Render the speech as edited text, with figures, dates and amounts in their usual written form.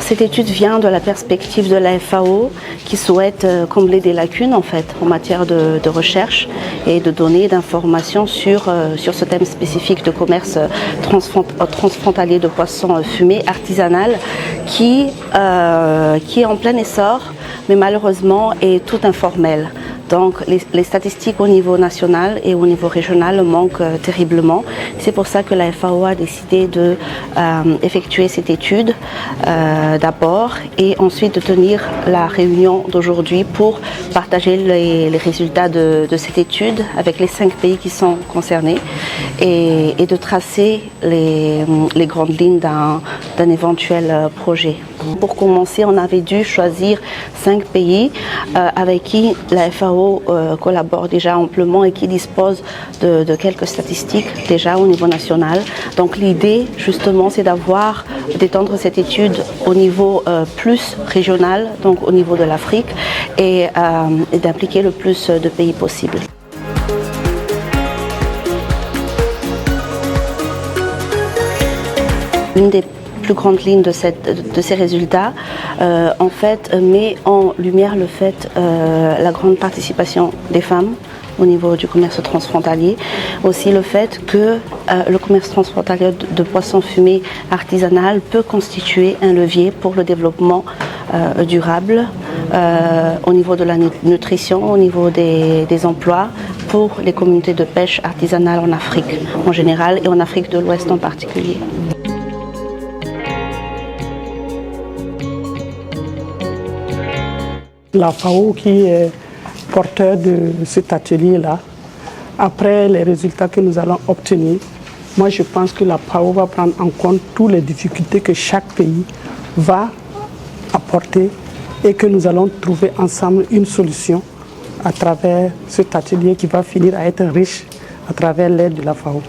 Cette étude vient de la perspective de la FAO qui souhaite combler des lacunes en fait en matière de recherche et de données, d'informations sur ce thème spécifique de commerce transfrontalier de poissons fumés artisanal qui est en plein essor mais malheureusement est tout informel. Donc les statistiques au niveau national et au niveau régional manquent terriblement. C'est pour ça que la FAO a décidé d'effectuer cette étude d'abord et ensuite de tenir la réunion d'aujourd'hui pour partager les résultats de cette étude avec les 5 pays qui sont concernés et de tracer les grandes lignes d'un éventuel projet. Pour commencer, on avait dû choisir 5 pays avec qui la FAO collabore déjà amplement et qui dispose de quelques statistiques déjà au niveau national. Donc l'idée justement c'est d'étendre cette étude au niveau plus régional, donc au niveau de l'Afrique et d'impliquer le plus de pays possible. Une des plus grandes lignes de ces résultats en fait met en lumière le fait la grande participation des femmes au niveau du commerce transfrontalier, aussi le fait que le commerce transfrontalier de poissons fumés artisanal peut constituer un levier pour le développement durable au niveau de la nutrition, au niveau des emplois pour les communautés de pêche artisanale en Afrique en général et en Afrique de l'Ouest en particulier. La FAO qui est porteur de cet atelier-là, après les résultats que nous allons obtenir, moi je pense que la FAO va prendre en compte toutes les difficultés que chaque pays va apporter et que nous allons trouver ensemble une solution à travers cet atelier qui va finir à être riche à travers l'aide de la FAO.